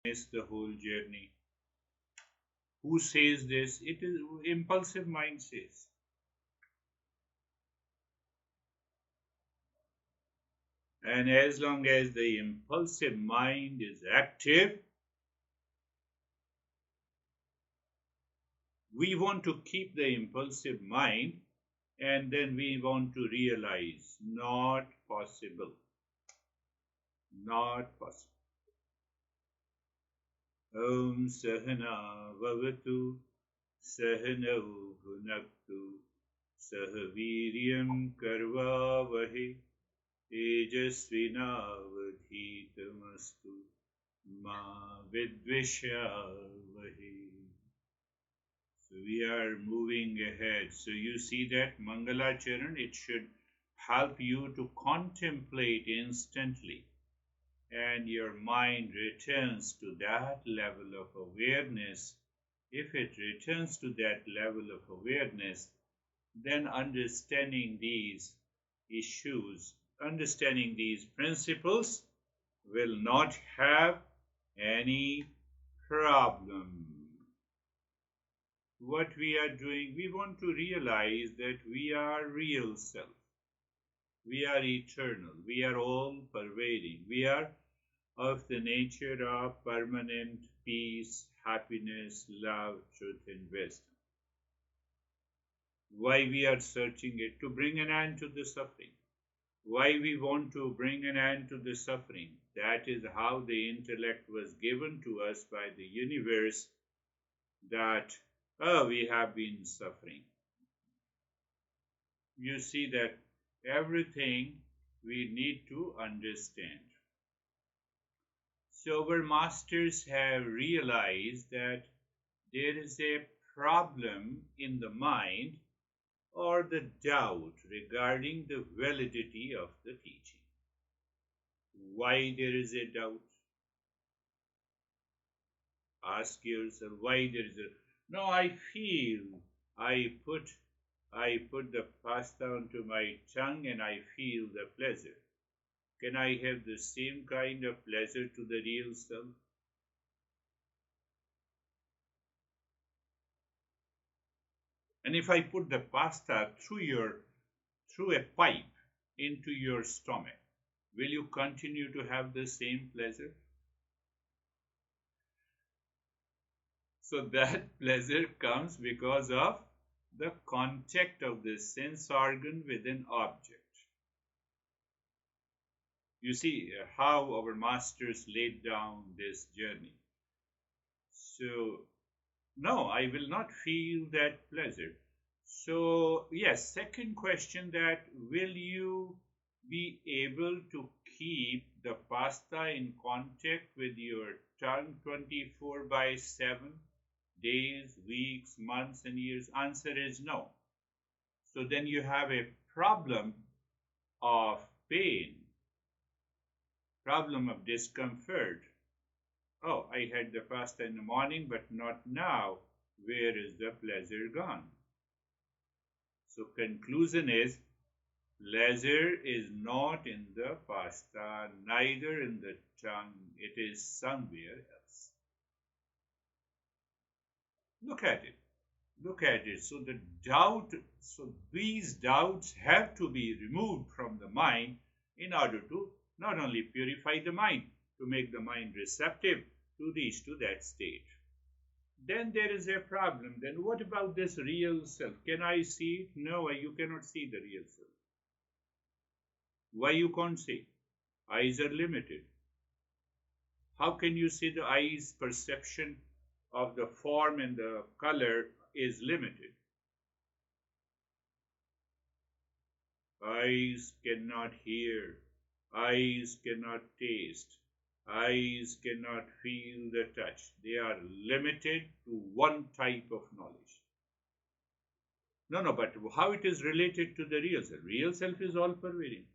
miss the whole journey. Who says this? It is impulsive mind says. And as long as the impulsive mind is active, we want to keep the impulsive mind, and then we want to realize not possible. Not possible. Om Sahana Vavatu Sahanau Bhunaktu Sahaviryam Karvavahe Tejasvinavadhitamastu Ma Vidvishavahe. So we are moving ahead. So you see that Mangala Charan, it should help you to contemplate instantly, and your mind returns to that level of awareness. If it returns to that level of awareness, then understanding these issues, understanding these principles will not have any problem. What we are doing, we want to realize that we are real self. We are eternal. We are all pervading. We are of the nature of permanent peace, happiness, love, truth, and wisdom. Why we are searching it? To bring an end to the suffering. Why we want to bring an end to the suffering? That is how the intellect was given to us by the universe, that, oh, we have been suffering. You see that everything we need to understand. So our masters have realized that there is a problem in the mind, or the doubt regarding the validity of the teaching. Why there is a doubt? Ask yourself why there is a. No, I feel I put the pasta onto my tongue and I feel the pleasure. Can I have the same kind of pleasure to the real self? And if I put the pasta through a pipe into your stomach, will you continue to have the same pleasure? So that pleasure comes because of the contact of the sense organ with an object. You see how our masters laid down this journey. So, no, I will not feel that pleasure. So, yes, second question, that will you be able to keep the pasta in contact with your tongue 24/7, days, weeks, months, and years? Answer is no. So then you have a problem of pain, problem of discomfort. Oh, I had the pasta in the morning, but not now. Where is the pleasure gone? So conclusion is, pleasure is not in the pasta, neither in the tongue. It is somewhere else. Look at it. Look at it. So the doubt, so these doubts have to be removed from the mind in order to not only purify the mind, to make the mind receptive to reach to that state. Then there is a problem. Then what about this real self? Can I see it? No, you cannot see the real self. Why you can't see? Eyes are limited. How can you see? The eye's perception of the form and the color is limited. Eyes cannot hear. Eyes cannot taste. Eyes cannot feel the touch. They are limited to one type of knowledge. No, but how it is related to the real self? Real self is all pervading.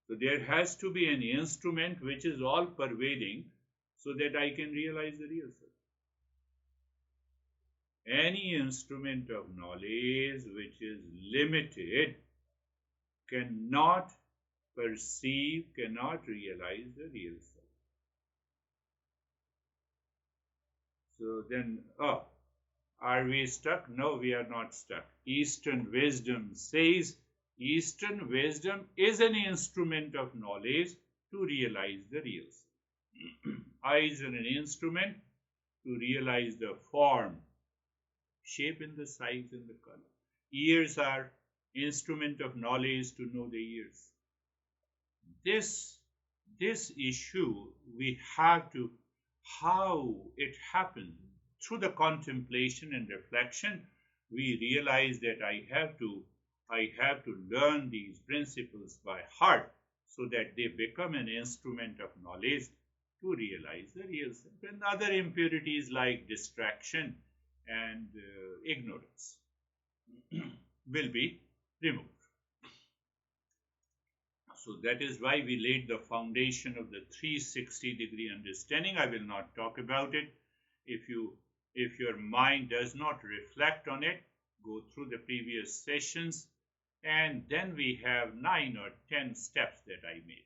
So there has to be an instrument which is all pervading, so that I can realize the real self. Any instrument of knowledge which is limited cannot perceive, cannot realize the real self. So then, are we stuck? No, we are not stuck. Eastern wisdom says Eastern wisdom is an instrument of knowledge to realize the real. Eyes are an instrument to realize the form, shape, and the size and the color. Ears are instrument of knowledge to know the ears. This issue we have to, how it happens through the contemplation and reflection, we realize that I have to learn these principles by heart so that they become an instrument of knowledge to realize the real self, and other impurities like distraction and ignorance will be removed. So that is why we laid the foundation of the 360-degree understanding. I will not talk about it. If your mind does not reflect on it, go through the previous sessions, and then we have 9 or 10 steps that I made.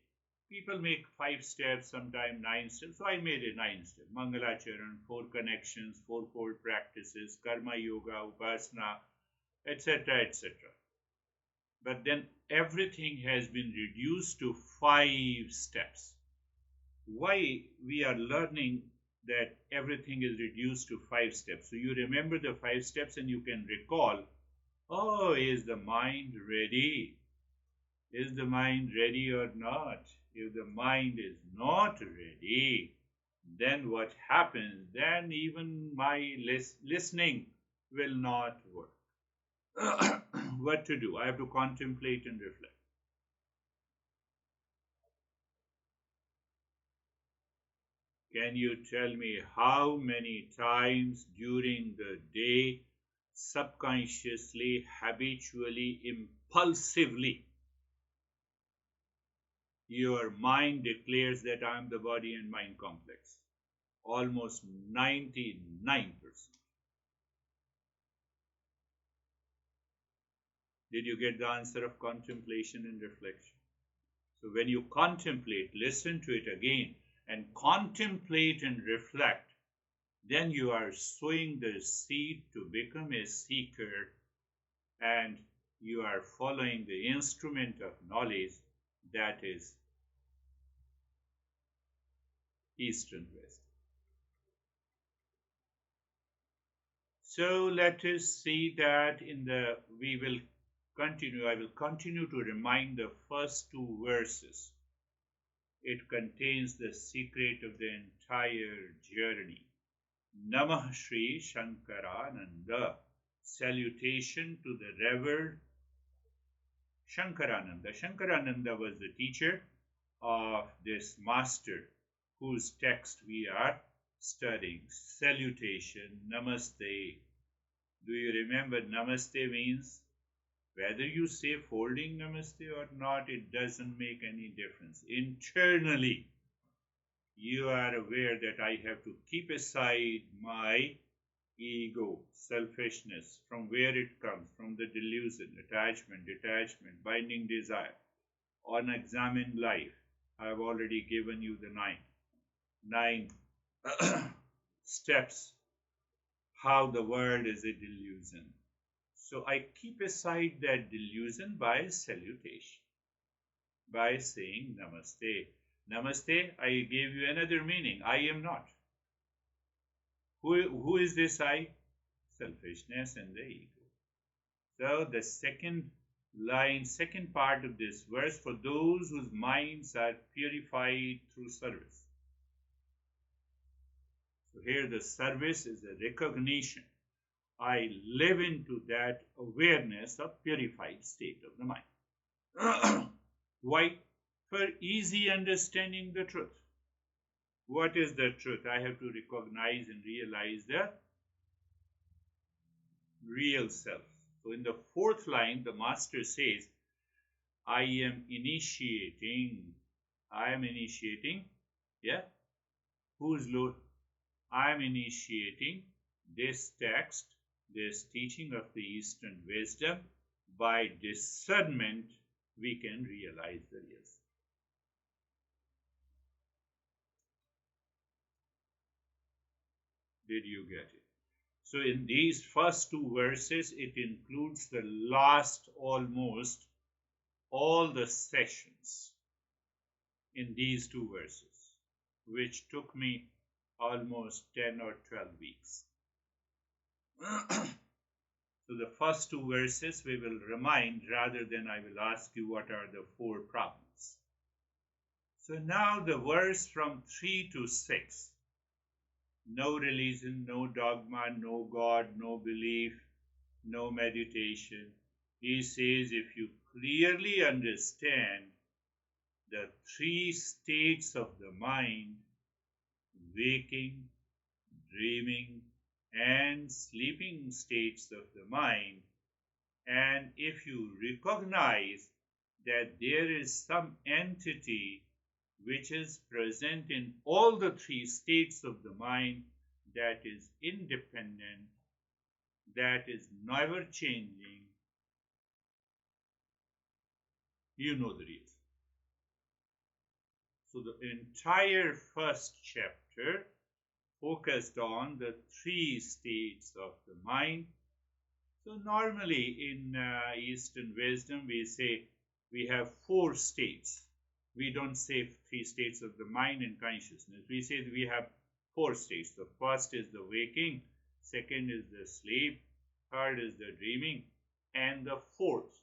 People make 5 steps, sometimes 9 steps. So I made a 9 step. Mangalacharan, 4 connections, 4-fold practices, karma yoga, upasana, etc., etc. But then everything has been reduced to 5 steps. Why we are learning that everything is reduced to 5 steps? So you remember the 5 steps and you can recall, oh, is the mind ready? Is the mind ready or not? If the mind is not ready, then what happens? Then even my listening will not work. What to do? I have to contemplate and reflect. Can you tell me how many times during the day, subconsciously, habitually, impulsively, your mind declares that I am the body and mind complex? Almost 99%. Did you get the answer of contemplation and reflection? So when you contemplate, listen to it again, and contemplate and reflect, then you are sowing the seed to become a seeker, and you are following the instrument of knowledge, that is Eastern wisdom. So let us see that I will continue to remind the first 2 verses. It contains the secret of the entire journey. Namah Shri Shankarananda. Salutation to the Revered Shankarananda. Shankarananda was the teacher of this master whose text we are studying. Salutation, Namaste. Do you remember Namaste means? Whether you say folding Namaste or not, it doesn't make any difference. Internally, you are aware that I have to keep aside my ego, selfishness, from where it comes, from the delusion, attachment, detachment, binding desire. Unexamined life. I have already given you the nine steps how the world is a delusion. So I keep aside that delusion by salutation, by saying Namaste. Namaste, I gave you another meaning. I am not. Who is this I? Selfishness and the ego. So the second part of this verse, for those whose minds are purified through service. So here the service is a recognition. I live into that awareness of purified state of the mind. Why? For easy understanding the truth. What is the truth? I have to recognize and realize the real self. So in the 4th line, the master says, I am initiating. Yeah? Who's Lord? I am initiating this text, this teaching of the Eastern wisdom. By discernment, we can realize the real self. Did you get it? So in these first two verses, it includes the last almost all the sessions in these two verses, which took me almost 10 or 12 weeks. So the first two verses we will remind rather than I will ask you what are the four problems. So now the verse from 3 to 6. No religion, no dogma, no God, no belief, no meditation. He says if you clearly understand the three states of the mind, waking, dreaming, and sleeping states of the mind, and if you recognize that there is some entity which is present in all the three states of the mind that is independent, that is never changing, you know the reason. So the entire first chapter focused on the three states of the mind. So normally in Eastern wisdom we say we have four states. We don't say three states of the mind and consciousness. We say that we have four states. The first is the waking, second is the sleep, third is the dreaming, and the fourth.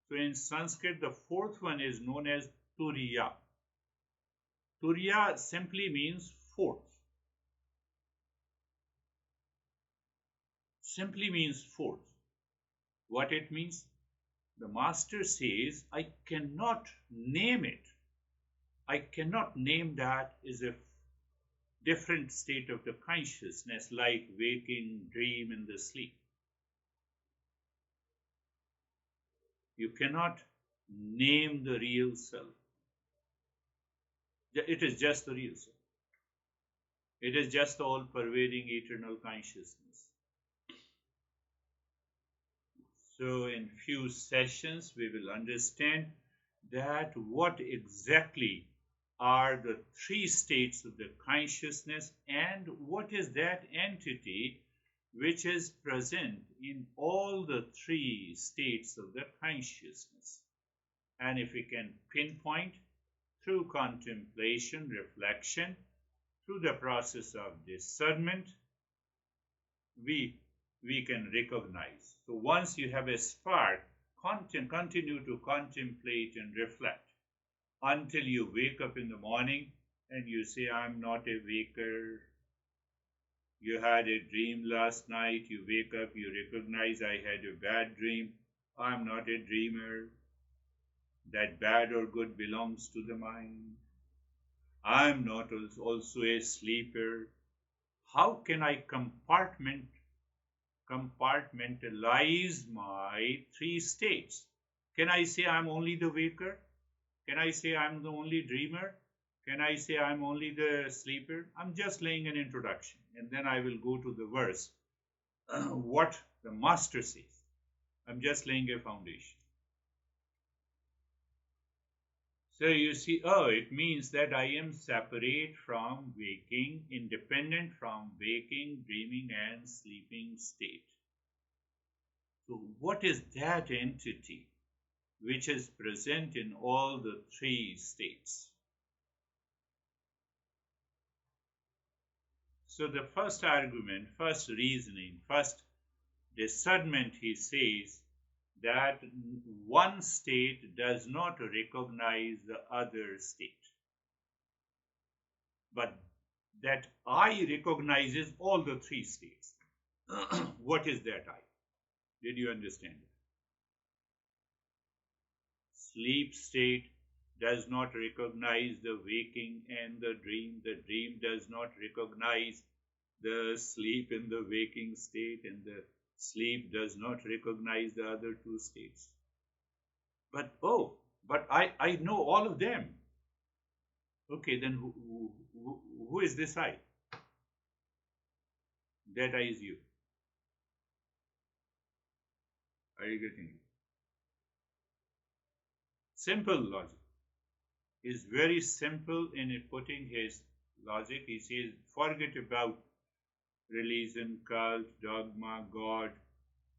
So in Sanskrit, the fourth one is known as Turiya. Turiya simply means fourth. Simply means fourth. What it means? The master says, I cannot name it. I cannot name that as a different state of the consciousness like waking, dream, and the sleep. You cannot name the real self. It is just the real self. It is just the all-pervading eternal consciousness. So in few sessions, we will understand that what exactly are the three states of the consciousness and what is that entity which is present in all the three states of the consciousness. And if we can pinpoint through contemplation, reflection, through the process of discernment, we can recognize. So once you have a spark, continue to contemplate and reflect until you wake up in the morning and you say, I'm not a waker. You had a dream last night, you wake up, you recognize I had a bad dream. I'm not a dreamer. That bad or good belongs to the mind. I'm not also a sleeper. How can I compartmentalize my three states? Can I say I'm only the waker? Can I say I'm the only dreamer? Can I say I'm only the sleeper? I'm just laying an introduction, and then I will go to the verse, what the master says. I'm just laying a foundation. So you see, it means that I am separate from waking, independent from waking, dreaming, and sleeping state. So what is that entity which is present in all the three states? So the first argument, first reasoning, first discernment, he says that one state does not recognize the other state, but that I recognizes all the three states. What is that I? Did you understand it? Sleep state does not recognize the waking and the dream. The dream does not recognize the sleep in the waking state, and the sleep does not recognize the other two states. But I know all of them. Okay, then who is this I? That I is you. Are you getting it? Simple logic. Is very simple in putting his logic. He says, forget about religion, cult, dogma, God,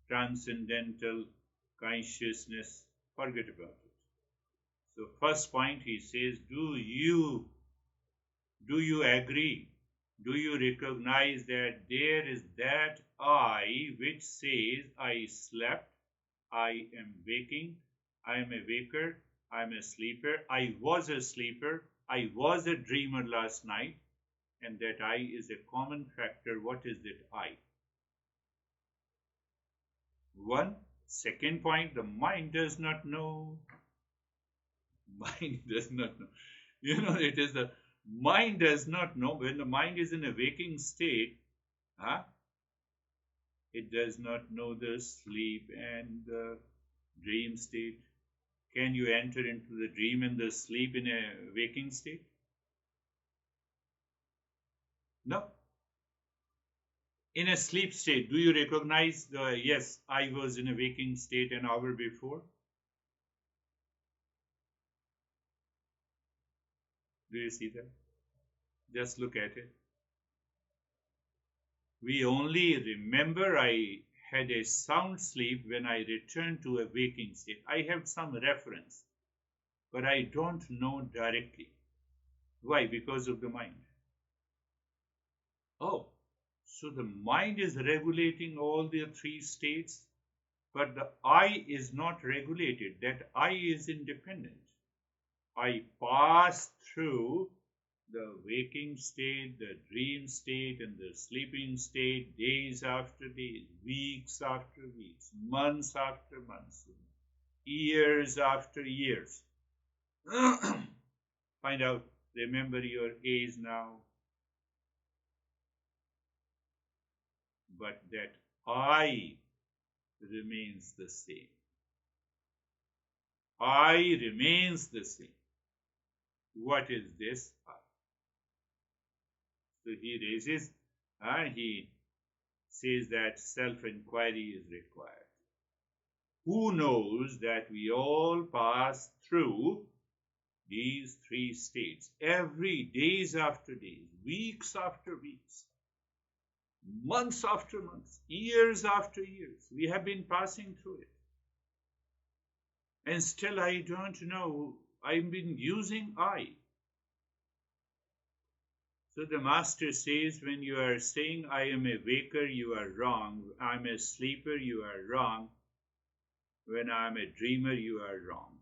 transcendental consciousness. Forget about it. So first point he says, do you agree? Do you recognize that there is that I which says I slept, I am waking, I am a waker, I am a sleeper, I was a sleeper, I was a dreamer last night, and that I is a common factor. What is that I? One. Second point, the mind does not know. Mind does not know. It is the mind does not know. When the mind is in a waking state, huh, it does not know the sleep and the dream state. Can you enter into the dream and the sleep in a waking state? No. In a sleep state, do you recognize yes, I was in a waking state an hour before? Do you see that? Just look at it. We only remember I had a sound sleep when I returned to a waking state. I have some reference, but I don't know directly. Why? Because of the mind. Oh, so the mind is regulating all the three states, but the I is not regulated. That I is independent. I pass through the waking state, the dream state, and the sleeping state days after days, weeks after weeks, months after months, years after years. Find out, remember your age now, but that I remains the same. I remains the same. What is this I? So he says that self-inquiry is required. Who knows that we all pass through these three states every days after days, weeks after weeks, months after months, years after years. We have been passing through it. And still I don't know. I've been using I. So the master says, when you are saying, I am a waker, you are wrong. I'm a sleeper, you are wrong. When I'm a dreamer, you are wrong.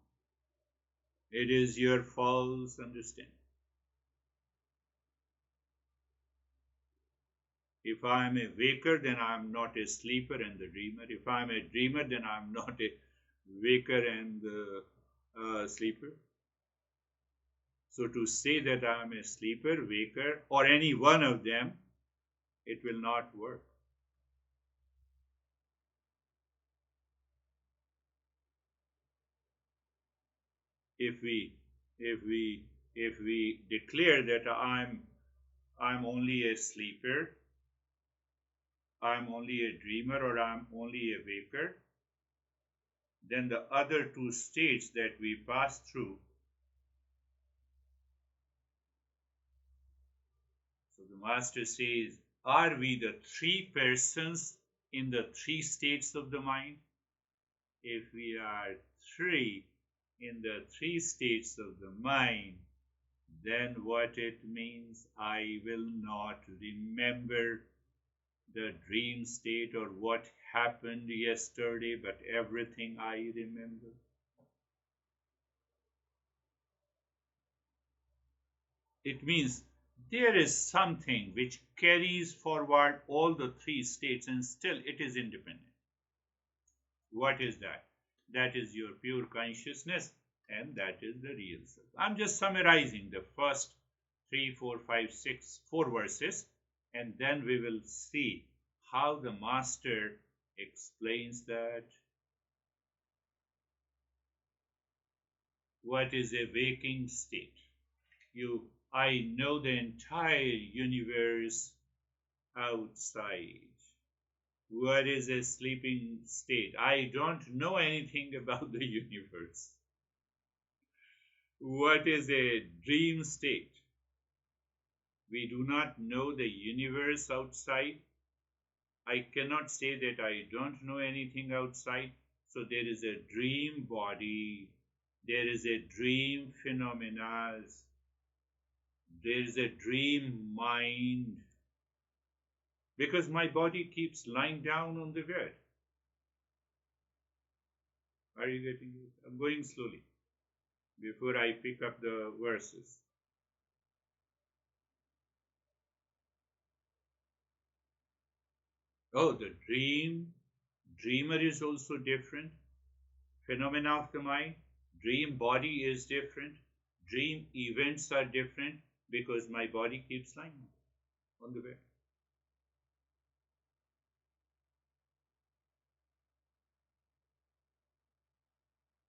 It is your false understanding. If I'm a waker, then I'm not a sleeper and the dreamer. If I'm a dreamer, then I'm not a waker and the sleeper. So to say that I am a sleeper, waker, or any one of them, it will not work. If we declare that I'm only a sleeper, I'm only a dreamer, or I'm only a waker, then the other two states that we pass through. So the master says, are we the three persons in the three states of the mind? If we are three in the three states of the mind, then what it means, I will not remember the dream state or what happened yesterday, but everything I remember. It means there is something which carries forward all the three states and still it is independent. What is that? That is your pure consciousness, and that is the real self. I'm just summarizing the first 3, 4, 5, 6, 4 verses, and then we will see how the master explains that. What is a waking state? I know the entire universe outside. What is a sleeping state? I don't know anything about the universe. What is a dream state? We do not know the universe outside. I cannot say that I don't know anything outside. So there is a dream body, there is a dream phenomena, there is a dream mind, because my body keeps lying down on the bed. Are you getting it? I'm going slowly before I pick up the verses. Oh, the dreamer is also different. Phenomena of the mind, dream body is different. Dream events are different because my body keeps lying on the bed.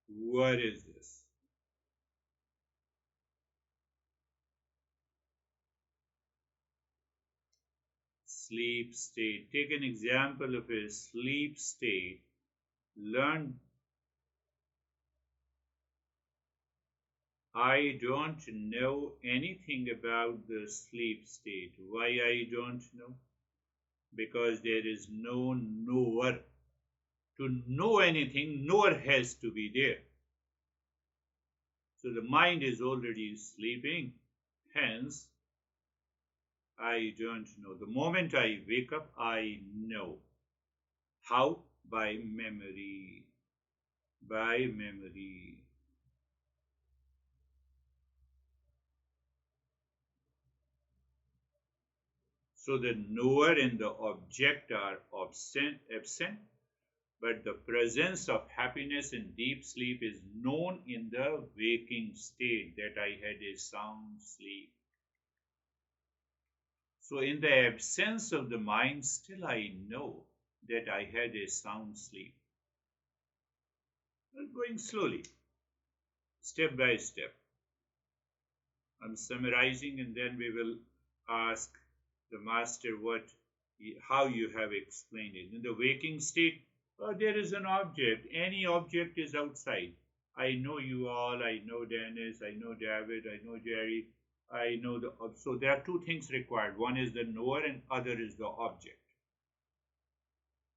What is this? Sleep state. Take an example of a sleep state. Learn. I don't know anything about the sleep state. Why I don't know? Because there is no knower. To know anything, knower has to be there. So the mind is already sleeping. Hence, I don't know. The moment I wake up, I know. How? By memory. By memory. So the knower and the object are absent, but the presence of happiness in deep sleep is known in the waking state, that I had a sound sleep. So in the absence of the mind, still I know that I had a sound sleep. We're going slowly, step by step. I'm summarizing, and then we will ask the master how you have explained it. In the waking state, there is an object. Any object is outside. I know you all. I know Dennis. I know David. I know Jerry. I know so there are two things required. One is the knower, and other is the object.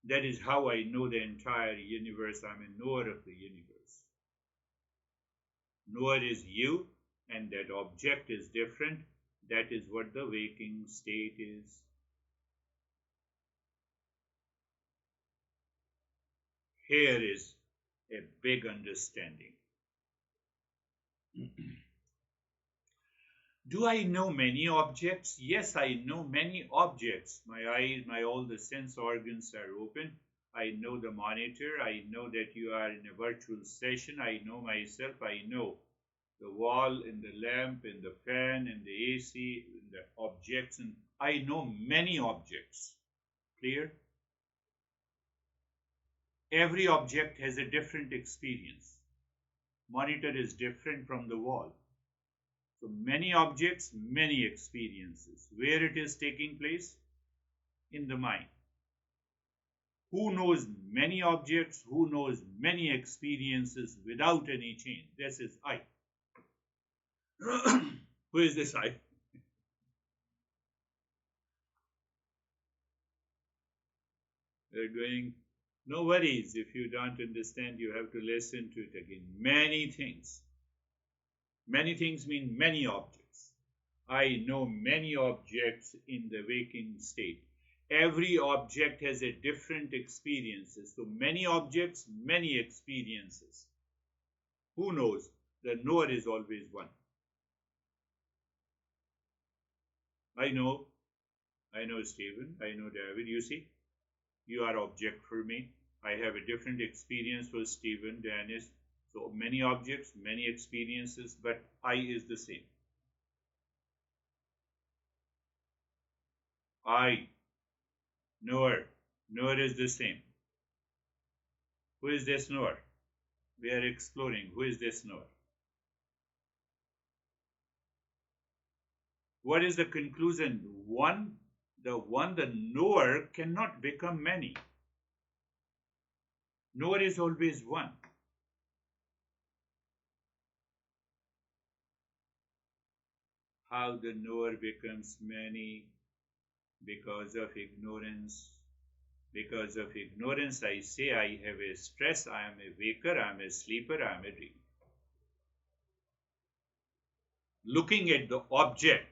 That is how I know the entire universe. I'm a knower of the universe. Knower is you, and that object is different. That is what the waking state is. Here is a big understanding. Do I know many objects? Yes, I know many objects. My eyes, all the sense organs are open. I know the monitor. I know that you are in a virtual session. I know myself. I know the wall and the lamp and the fan and the AC and the objects. And I know many objects. Clear? Every object has a different experience. Monitor is different from the wall. So many objects, many experiences. Where it is taking place? In the mind. Who knows many objects? Who knows many experiences without any change? This is I. Who is this I? We're going, no worries. If you don't understand, you have to listen to it again. Many things. Many things mean many objects. I know many objects in the waking state. Every object has a different experiences. So many objects, many experiences. Who knows? The knower is always one. I know Stephen, I know David. You see, you are object for me. I have a different experience for Stephen, Dennis. So many objects, many experiences, but I is the same. I, knower, knower is the same. Who is this knower? We are exploring. Who is this knower? What is the conclusion? The knower cannot become many. Knower is always one. How the knower becomes many? Because of ignorance. Because of ignorance, I say I have a stress, I am a waker, I am a sleeper, I am a dreamer. Looking at the object,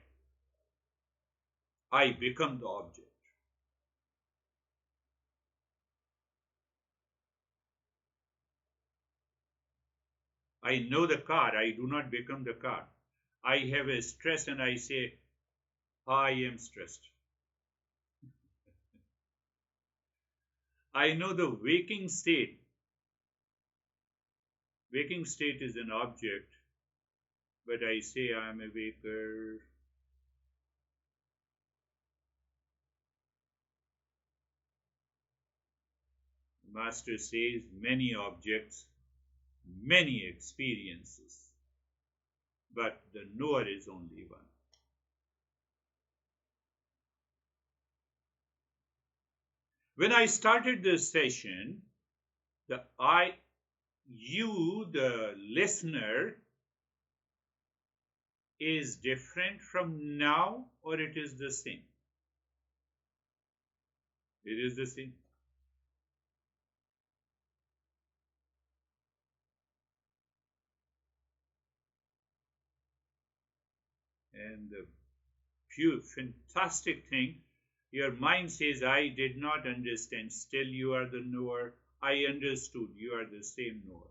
I become the object. I know the car, I do not become the car. I have a stress and I say, I am stressed. I know the waking state. Waking state is an object, but I say I am a waker. The Master says many objects, many experiences, but the knower is only one. When I started this session, the the listener, is different from now, or it is the same? It is the same. And the pure, fantastic thing, your mind says, I did not understand. Still, you are the knower. I understood. You are the same knower.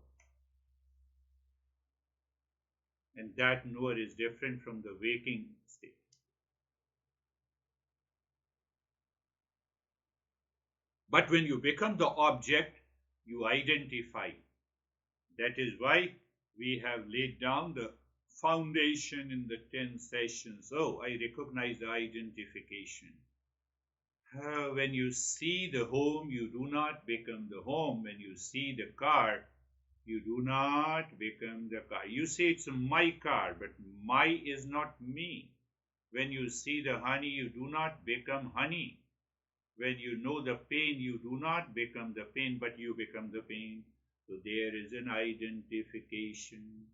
And that knower is different from the waking state. But when you become the object, you identify. That is why we have laid down the foundation in the 10 sessions. Oh, I recognize the identification. When you see the home, you do not become the home. When you see the car, you do not become the car. You say it's my car, but my is not me. When you see the honey, you do not become honey. When you know the pain, you do not become the pain, but you become the pain. So there is an identification.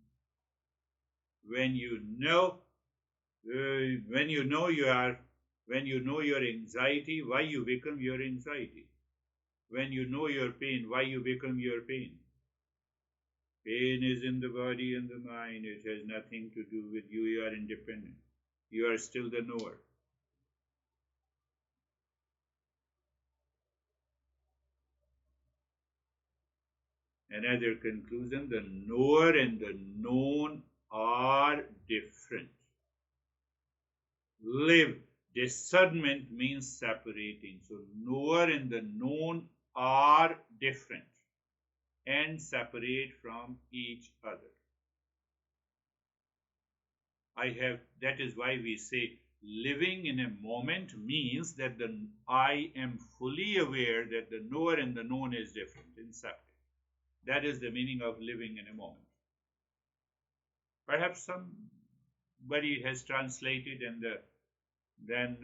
When you know your anxiety, why you become your anxiety? When you know your pain, why you become your pain? Pain is in the body and the mind. It has nothing to do with you. You are independent. You are still the knower. Another conclusion, the knower and the known are different. Live. Discernment means separating. So knower and the known are different and separate from each other. That is why we say living in a moment means that I am fully aware that the knower and the known is different and separate. That is the meaning of living in a moment. Perhaps somebody has translated, and then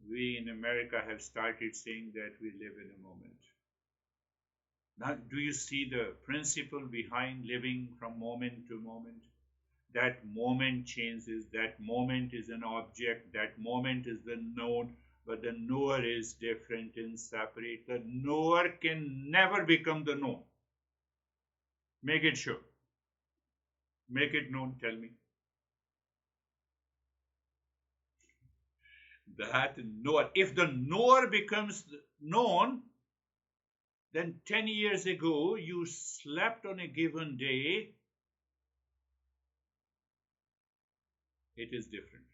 we in America have started saying that we live in a moment. Now, do you see the principle behind living from moment to moment? That moment changes, that moment is an object, that moment is the known, but the knower is different and separate. The knower can never become the known. Make it sure. Make it known, tell me. That knower, if the knower becomes known, then 10 years ago you slept on a given day, it is different.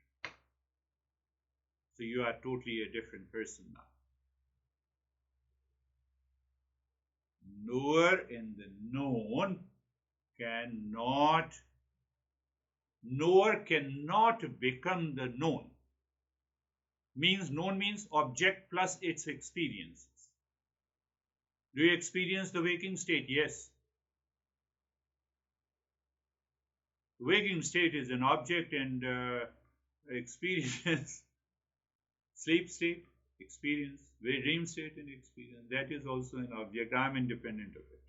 So you are totally a different person now. Knower and the knower cannot become the known. Known means object plus its experiences. Do you experience the waking state? Yes. Waking state is an object, and experience. Sleep state, experience. Dream state and experience. That is also an object. I am independent of it.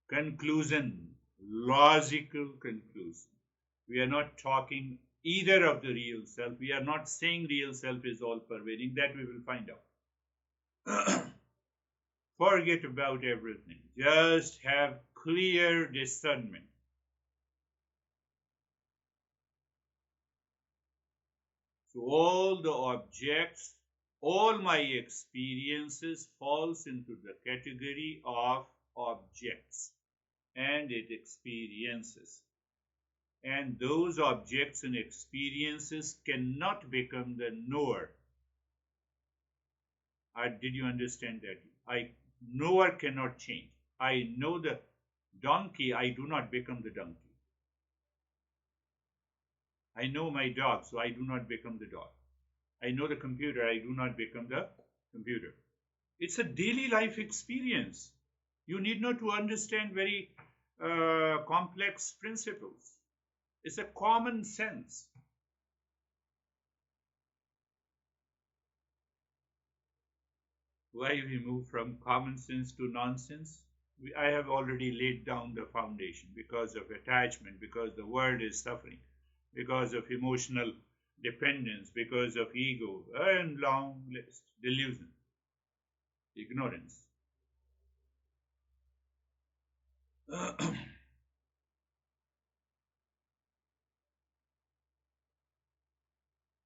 Conclusion. Logical conclusion. We are not talking either of the real self. We are not saying real self is all pervading, that we will find out. Forget about everything. Just have clear discernment. So all the objects, all my experiences falls into the category of objects and its experiences. And those objects and experiences cannot become the knower. Did you understand that? Knower cannot change. I know the donkey, I do not become the donkey. I know my dog, so I do not become the dog. I know the computer, I do not become the computer. It's a daily life experience. You need not to understand very complex principles. It's a common sense. Why we move from common sense to nonsense? I have already laid down the foundation because of attachment, because the world is suffering, because of emotional dependence, because of ego, and long list, delusion, ignorance.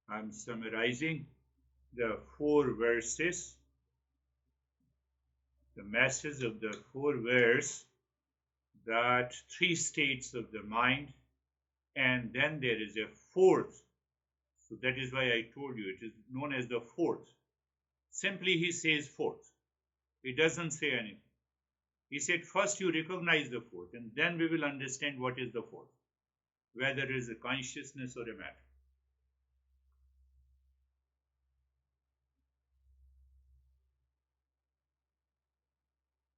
I'm summarizing the 4 verses, the message of the 4 verses, that 3 states of the mind, and then there is a 4th. So that is why I told you it is known as the 4th. Simply he says 4th. He doesn't say anything. He said first you recognize the 4th, and then we will understand what is the 4th, whether it is a consciousness or a matter.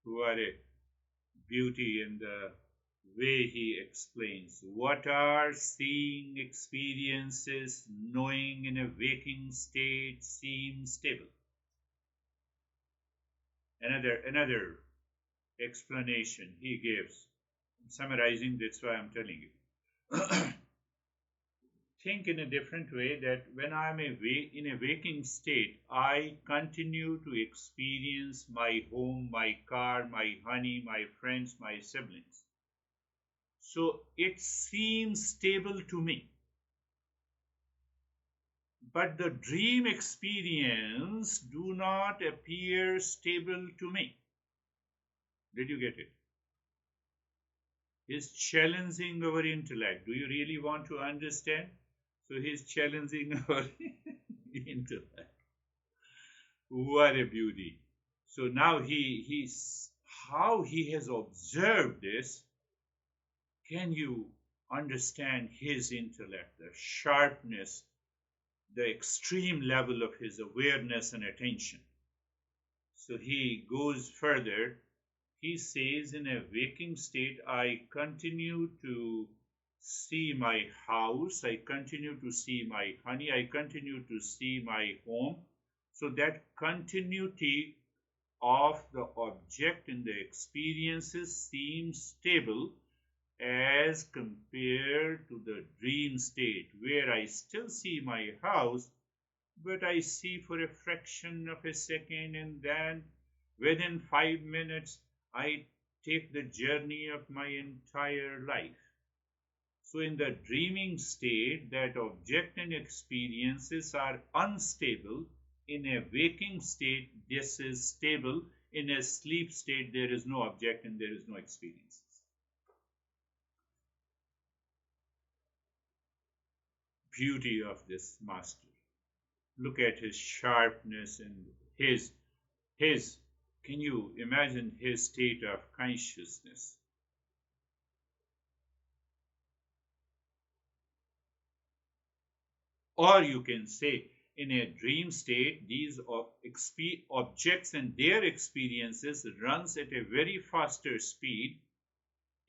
What a beauty in the way he explains. What are seeing experiences, knowing in a waking state seem stable? Another explanation he gives. I'm summarizing, that's why I'm telling you. Think in a different way that when I'm in a waking state, I continue to experience my home, my car, my honey, my friends, my siblings. So it seems stable to me. But the dream experience do not appear stable to me. Did you get it? He's challenging our intellect. Do you really want to understand? So he's challenging our intellect. What a beauty. So now he's how he has observed this. Can you understand his intellect, the sharpness, the extreme level of his awareness and attention? So he goes further. He says, in a waking state, I continue to see my house, I continue to see my honey, I continue to see my home. So that continuity of the object in the experiences seems stable as compared to the dream state, where I still see my house, but I see for a fraction of a second, and then within 5 minutes I take the journey of my entire life. So in the dreaming state, that object and experiences are unstable. In a waking state, this is stable. In a sleep state, there is no object and there is no experiences. Beauty of this master. Look at his sharpness and his can you imagine his state of consciousness? Or you can say, in a dream state, these objects and their experiences runs at a very faster speed.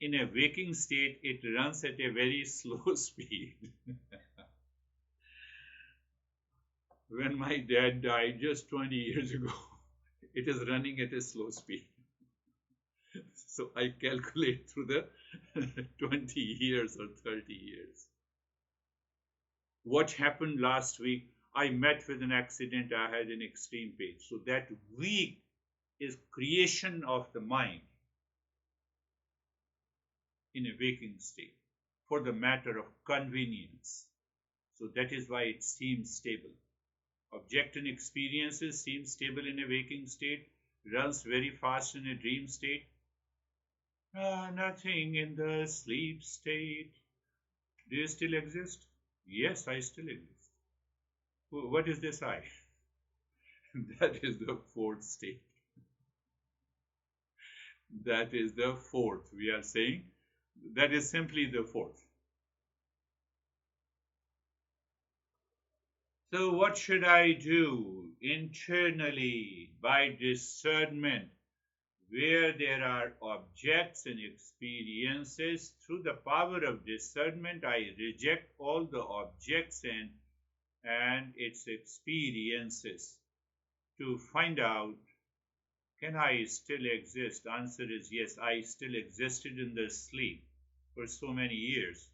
In a waking state, it runs at a very slow speed. When my dad died just 20 years ago, it is running at a slow speed. So I calculate through the 20 years or 30 years. What happened last week? I met with an accident, I had an extreme pain. So that week is creation of the mind in a waking state for the matter of convenience. So that is why it seems stable. Object and experiences seem stable in a waking state, runs very fast in a dream state. Nothing in the sleep state. Do you still exist? Yes, I still exist. What is this I? That is the fourth state. That is the fourth. We are saying that is simply the fourth. So what should I do internally by discernment? Where there are objects and experiences, through the power of discernment, I reject all the objects and its experiences to find out, can I still exist? Answer is yes, I still existed in the sleep for so many years.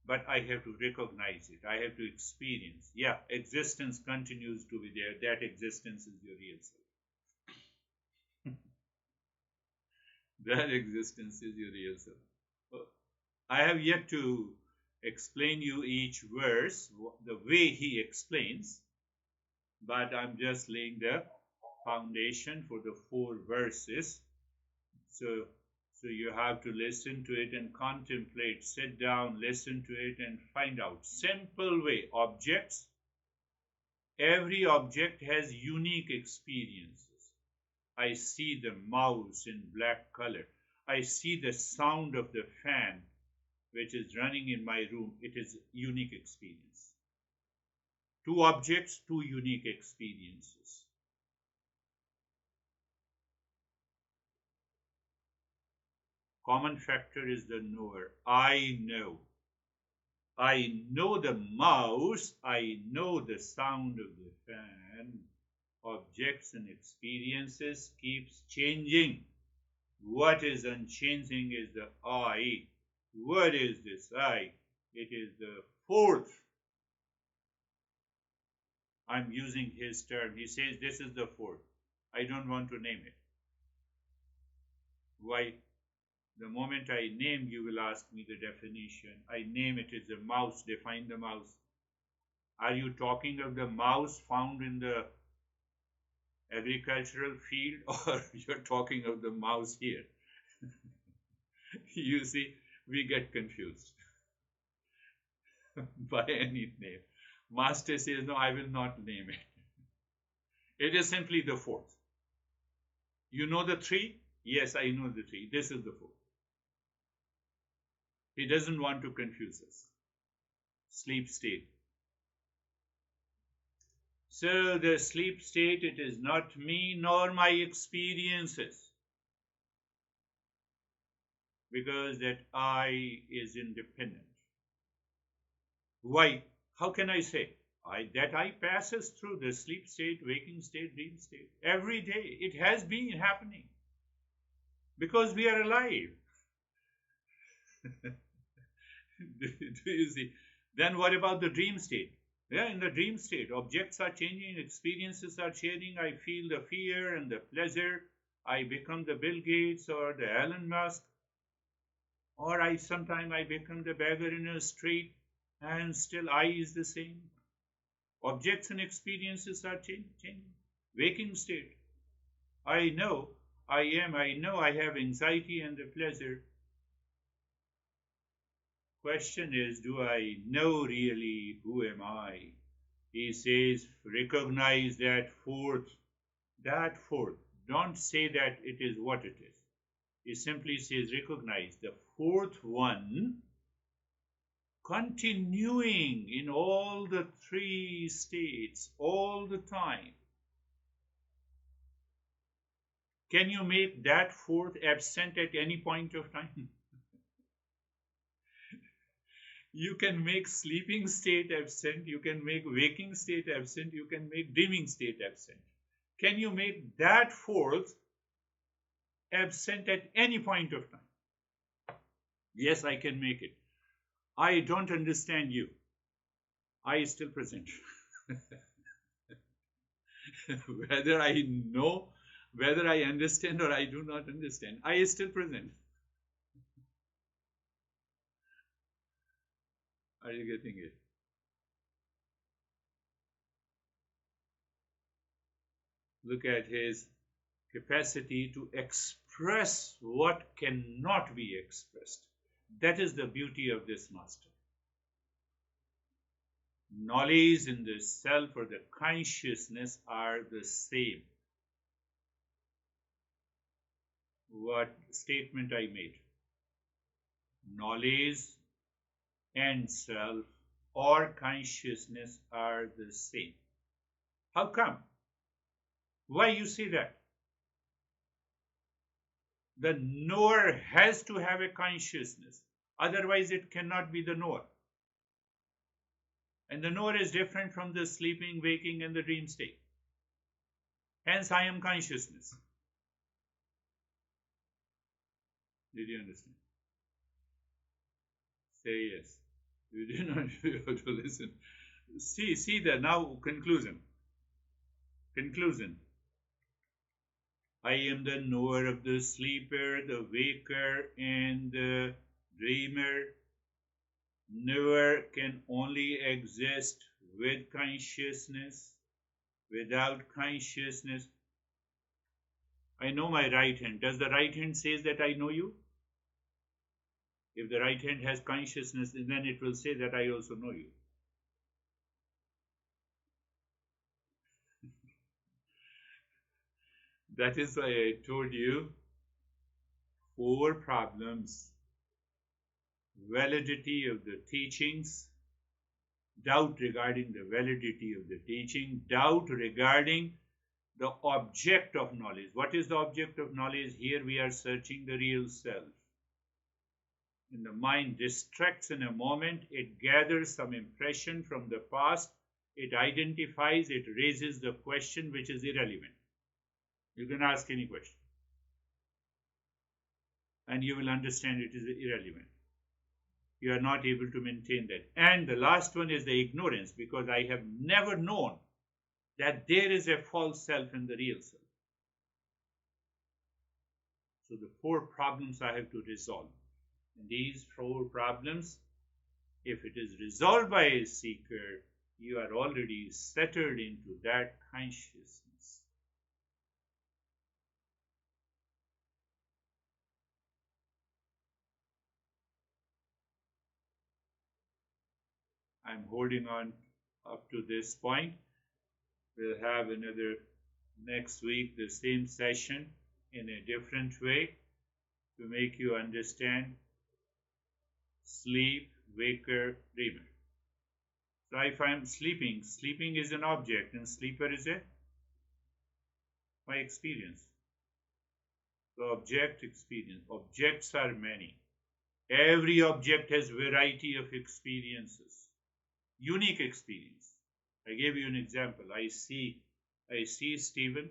But I have to recognize it. I have to experience. Yeah, existence continues to be there. That existence is your real self. That existence is your real self. I have yet to explain you each verse the way he explains, but I'm just laying the foundation for the 4 verses. So you have to listen to it and contemplate, sit down, listen to it and find out. Simple way. Objects. Every object has unique experiences. I see the mouse in black color. I see the sound of the fan which is running in my room. It is unique experience. 2 objects, 2 unique experiences. Common factor is the knower. I know. I know the mouse. I know the sound of the fan. Objects and experiences keeps changing. What is unchanging is the I. What is this I? It is the 4th. I'm using his term. He says this is the 4th. I don't want to name it. Why? The moment I name, you will ask me the definition. I name it as a mouse. Define the mouse. Are you talking of the mouse found in the agricultural field, or you're talking of the mouse here? You see, we get confused by any name. Master says, no, I will not name it. It is simply the 4th. You know the 3? Yes, I know the 3. This is the 4th. He doesn't want to confuse us. Sleep state. So the sleep state, it is not me nor my experiences. Because that I is independent. Why? How can I say? That I passes through the sleep state, waking state, dream state. Every day. It has been happening. Because we are alive. Do you see? Then what about the dream state? Yeah, in the dream state, objects are changing, experiences are changing. I feel the fear and the pleasure. I become the Bill Gates or the Elon Musk. Or sometimes I become the beggar in a street and still I is the same. Objects and experiences are changing. Waking state. I know I have anxiety and the pleasure. Question is, do I know really who am I? He says, recognize that 4th. That 4th. Don't say that it is what it is. He simply says, recognize the 4th one continuing in all the 3 states all the time. Can you make that 4th absent at any point of time? You can make sleeping state absent, you can make waking state absent, you can make dreaming state absent. Can you make that 4th absent at any point of time? Yes, I can make it. I don't understand you. I is still present. Whether I know, whether I understand or I do not understand, I is still present. Are you getting it? Look at his capacity to express what cannot be expressed. That is the beauty of this master. Knowledge and the self or the consciousness are the same. What statement I made? Knowledge and self or consciousness are the same. How come? Why you say that? The knower has to have a consciousness. Otherwise, it cannot be the knower. And the knower is different from the sleeping, waking, and the dream state. Hence, I am consciousness. Did you understand? Say yes. You did not have to listen. See the now conclusion. Conclusion. I am the knower of the sleeper, the waker, and the dreamer. Knower can only exist with consciousness. Without consciousness, I know my right hand. Does the right hand say that I know you? If the right hand has consciousness, then it will say that I also know you. That is why I told you 4 problems. Validity of the teachings, doubt regarding the validity of the teaching, doubt regarding the object of knowledge. What is the object of knowledge? Here we are searching the real self. When the mind distracts in a moment, it gathers some impression from the past, it identifies, it raises the question which is irrelevant. You can ask any question and you will understand it is irrelevant. You are not able to maintain that. And the last one is the ignorance, because I have never known that there is a false self and the real self. So the 4 problems I have to resolve. And these 4 problems, if it is resolved by a seeker, you are already settled into that consciousness. I'm holding on up to this point. We'll have another next week, the same session in a different way to make you understand sleep, waker, dreamer. So if I'm sleeping, sleeping is an object and sleeper is my experience. So object, experience. Objects are many. Every object has variety of experiences. Unique experience. I gave you an example. I see Stephen.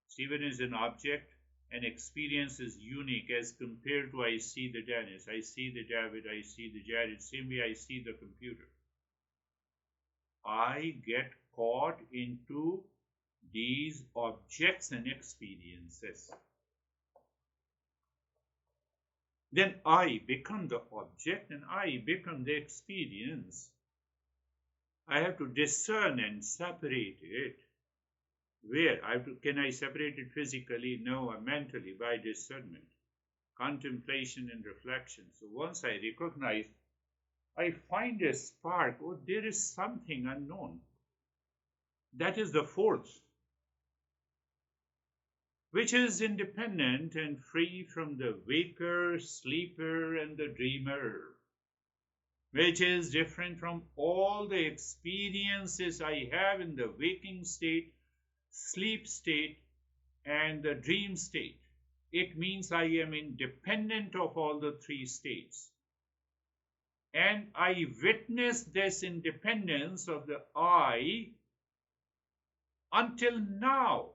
Stephen is an object, and experience is unique as compared to I see the Dennis, I see the David, I see the Jared. Same way I see the computer. I get caught into these objects and experiences. Then I become the object and I become the experience. I have to discern and separate it. Where? Can I separate it physically? No, mentally, by discernment, contemplation and reflection. So once I recognize, I find a spark. Oh, there is something unknown. That is the force, which is independent and free from the waker, sleeper, and the dreamer, which is different from all the experiences I have in the waking state, sleep state, and the dream state. It means I am independent of all the 3 states. And I witness this independence of the I until now.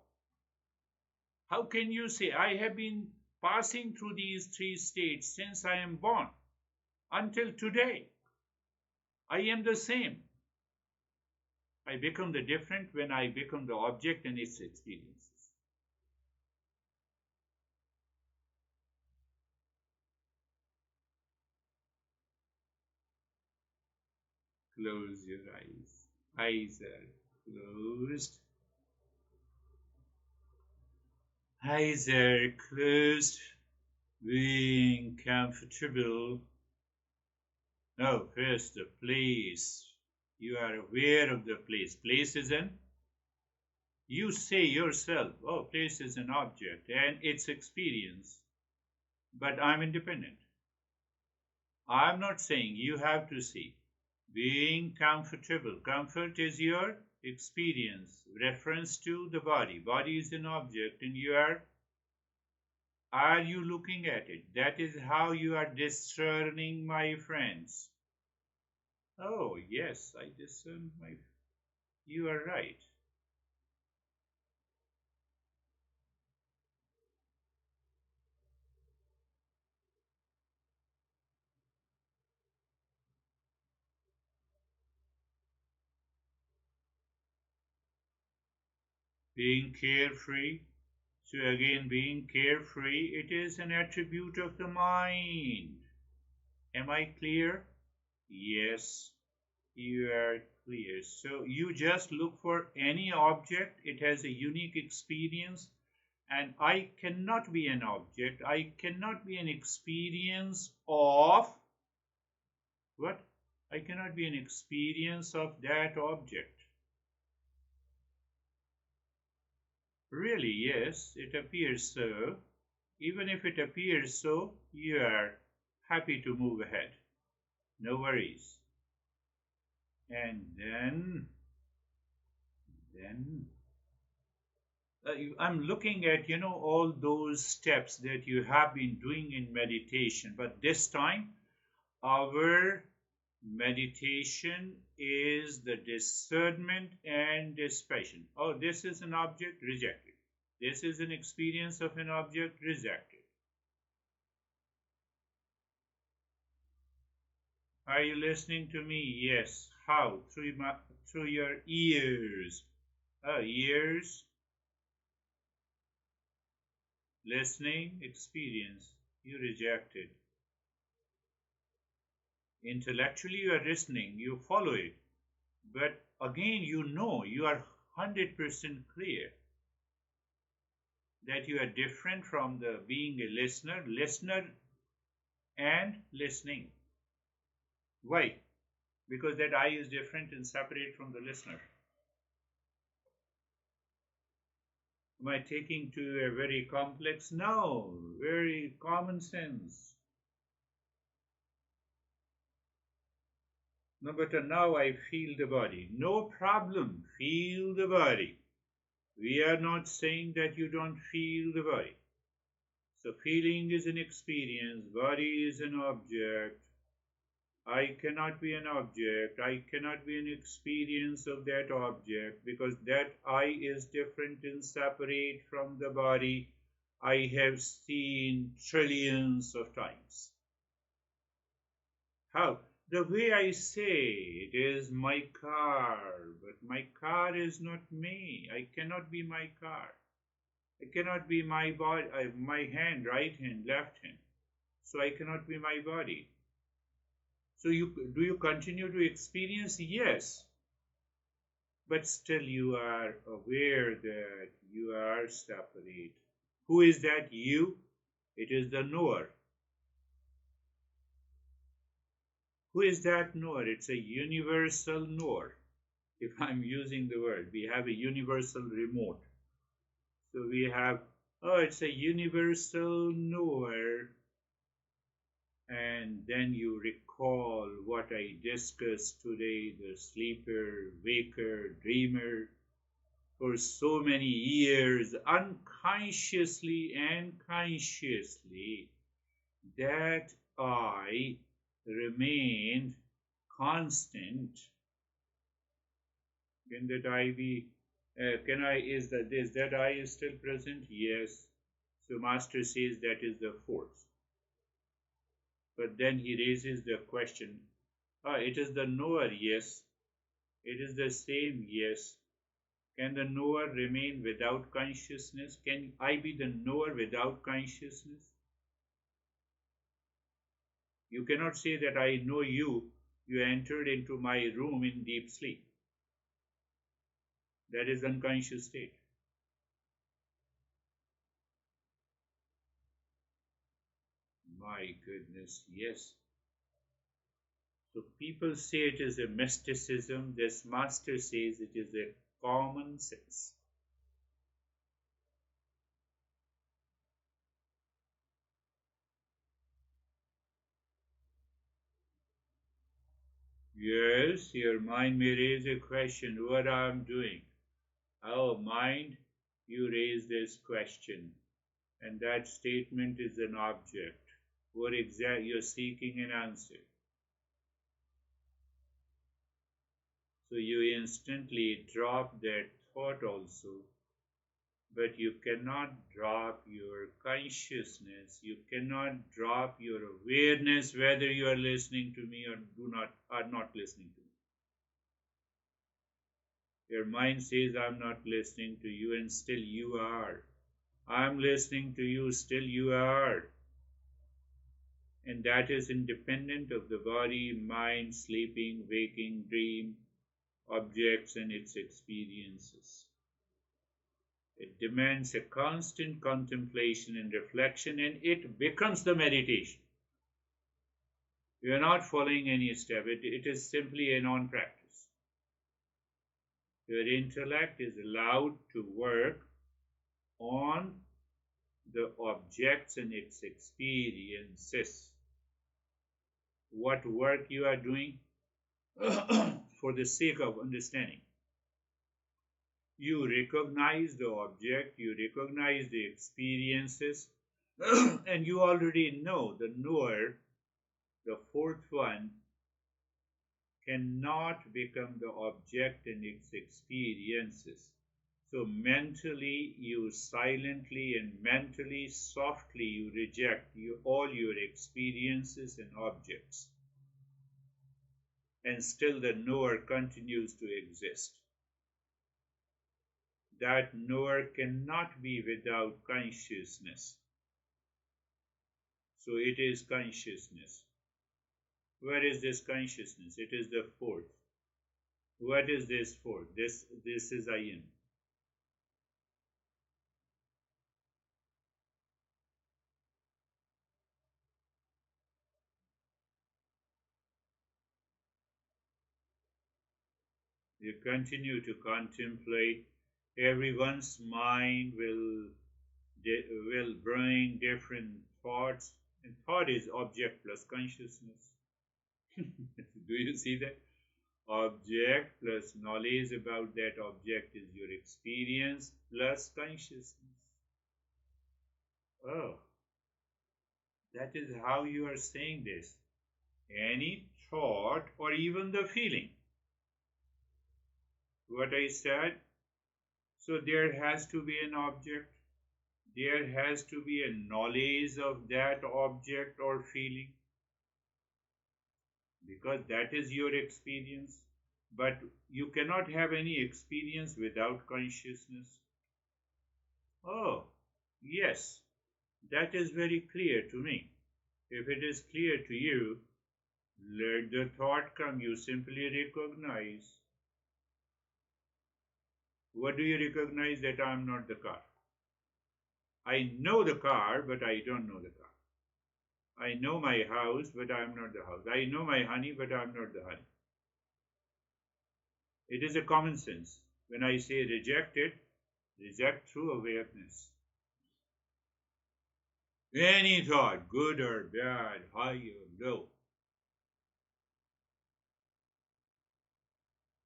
How can you say I have been passing through these 3 states since I am born until today? I am the same. I become the different when I become the object and its experiences. Close your eyes. Eyes are closed. Eyes are closed. Being comfortable. Now, first the place. You are aware of the place. Place is an, you say yourself, oh, place is an object and its experience. But I'm independent. I'm not saying you have to see. Being comfortable. Comfort is your experience. Reference to the body. Body is an object and are you looking at it? That is how you are discerning, my friends. Oh, yes, I discern my. You are right. Being carefree. So, again, being carefree, it is an attribute of the mind. Am I clear? Yes, you are clear. So, you just look for any object, it has a unique experience. And I cannot be an object. I cannot be an experience of what? I cannot be an experience of that object. Really, yes, it appears so. Even if it appears so, you are happy to move ahead. No worries. And then I'm looking at, all those steps that you have been doing in meditation, but this time our meditation is the discernment and dispassion. Oh, this is an object, rejected. This is an experience of an object, rejected. Are you listening to me? Yes. How? Through your ears. Ears, listening, experience. You reject it. Intellectually, you are listening, you follow it. But again, you are 100% clear that you are different from the being a listener and listening. Why? Because that I is different and separate from the listener. Am I taking to a very complex? No, very common sense. No, but now I feel the body. No problem, feel the body. We are not saying that you don't feel the body. So feeling is an experience, body is an object. I cannot be an object, I cannot be an experience of that object because that I is different and separate from the body I have seen trillions of times. How? The way I say it is my car, but my car is not me. I cannot be my car. I cannot be my body, my hand, right hand, left hand. So I cannot be my body. So do you continue to experience? Yes. But still you are aware that you are separate. Who is that you? It is the knower. Who is that knower? It's a universal knower. If I'm using the word, we have a universal remote. So we have, it's a universal knower. And then you recall what I discussed today, the sleeper, waker, dreamer. For so many years, unconsciously and consciously, that I remained constant. Can that I be? Is that I is still present? Yes. So Master says that is the force. But then he raises the question, it is the knower, yes. It is the same, yes. Can the knower remain without consciousness? Can I be the knower without consciousness? You cannot say that I know you. You entered into my room in deep sleep. That is unconscious state. My goodness, yes. So people say it is a mysticism. This master says it is a common sense. Yes, your mind may raise a question, what I am doing. Oh, mind, you raise this question. And that statement is an object. What exactly you're seeking an answer. So you instantly drop that thought also, but you cannot drop your consciousness. You cannot drop your awareness whether you are listening to me or are not listening to me. Your mind says, I'm not listening to you, and still you are. I'm listening to you, still you are. And that is independent of the body, mind, sleeping, waking, dream, objects, and its experiences. It demands a constant contemplation and reflection, and it becomes the meditation. You are not following any step, it is simply a non practice. Your intellect is allowed to work on the objects and its experiences. What work you are doing for the sake of understanding. You recognize the object, you recognize the experiences, and you already know the knower, the fourth one, cannot become the object and its experiences. So mentally, you silently and mentally, softly, you reject all your experiences and objects. And still the knower continues to exist. That knower cannot be without consciousness. So it is consciousness. Where is this consciousness? It is the fourth. What is this fourth? This is I am. You continue to contemplate. Everyone's mind will bring different thoughts, and thought is object plus consciousness. Do you see that? Object plus knowledge about that object is your experience plus consciousness. Oh, that is how you are saying this. Any thought or even the feeling. What I said, so there has to be an object. There has to be a knowledge of that object or feeling, because that is your experience. But you cannot have any experience without consciousness. Oh, yes, that is very clear to me. If it is clear to you, let the thought come. You simply recognize. What do you recognize? That I am not the car. I know the car, but I don't know the car. I know my house, but I am not the house. I know my honey, but I am not the honey. It is a common sense. When I say reject it, reject through awareness. Any thought, good or bad, high or low,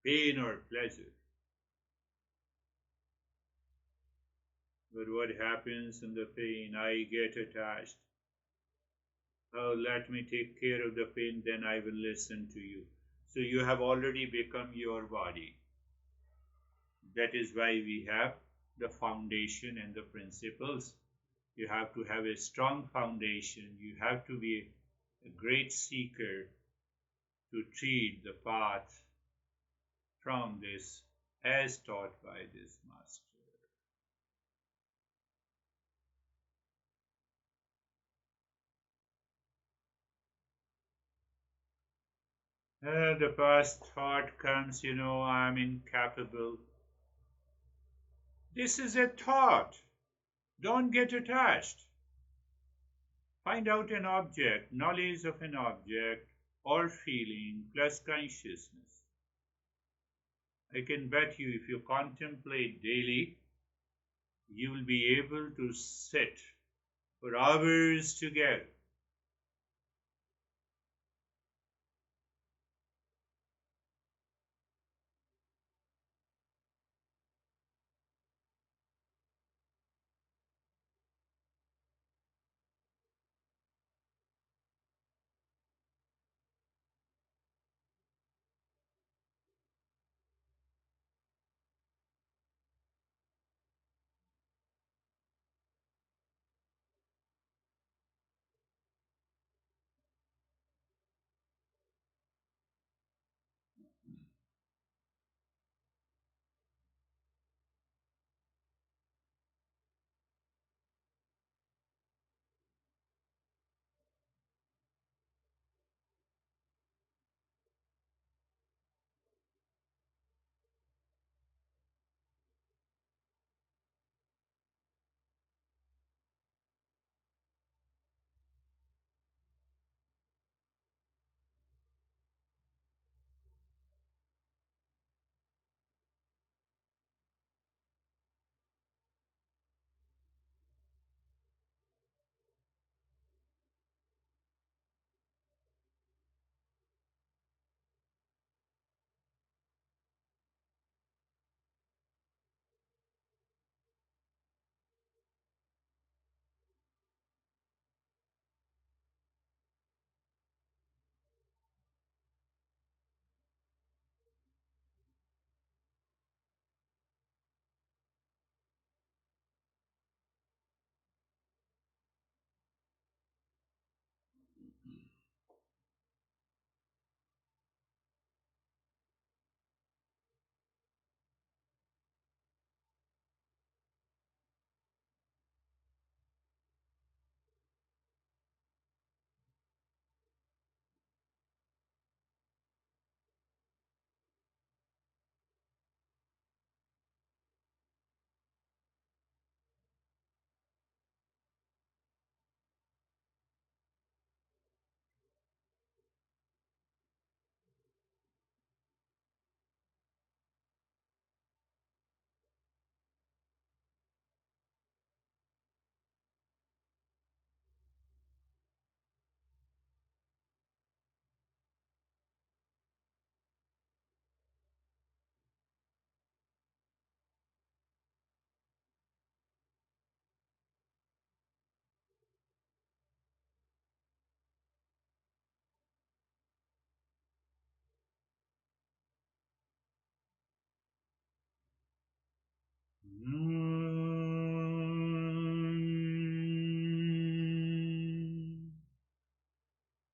pain or pleasure. But what happens in the pain? I get attached. Oh, let me take care of the pain, then I will listen to you. So you have already become your body. That is why we have the foundation and the principles. You have to have a strong foundation. You have to be a great seeker to treat the path from this as taught by this master. The first thought comes, I'm incapable. This is a thought. Don't get attached. Find out an object, knowledge of an object or feeling plus consciousness. I can bet you if you contemplate daily, you will be able to sit for hours together.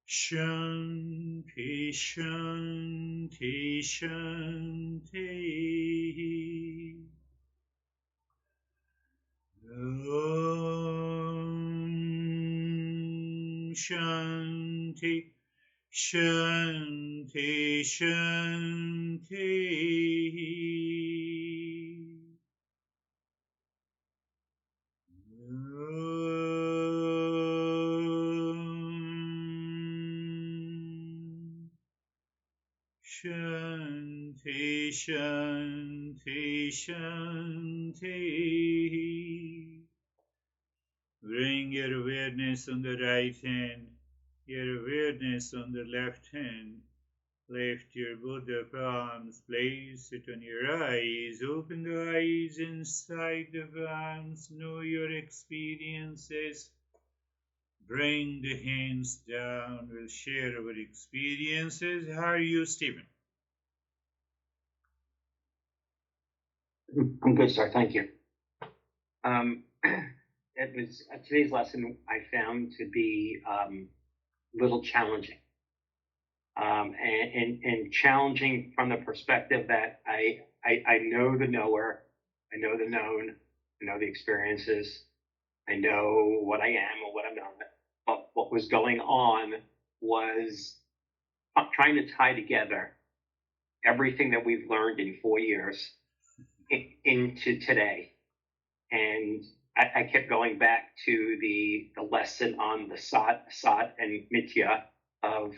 Shanti, Shanti, Shanti. Om Shanti, Shanti, Shanti. Shanti, Shanti, Shanti. Bring your awareness on the right hand, your awareness on the left hand. Lift your Buddha palms, place it on your eyes, open the eyes inside the palms, know your experiences. Bring the hands down, we'll share our experiences. How are you, Stephen? I'm good, sir. Thank you. It was today's lesson I found to be a little challenging. and challenging from the perspective that I know the knower, I know the known, I know the experiences, I know what I am or what I'm not. But what was going on was trying to tie together everything that we've learned in 4 years into today. And I kept going back to the lesson on the sat and mitya of,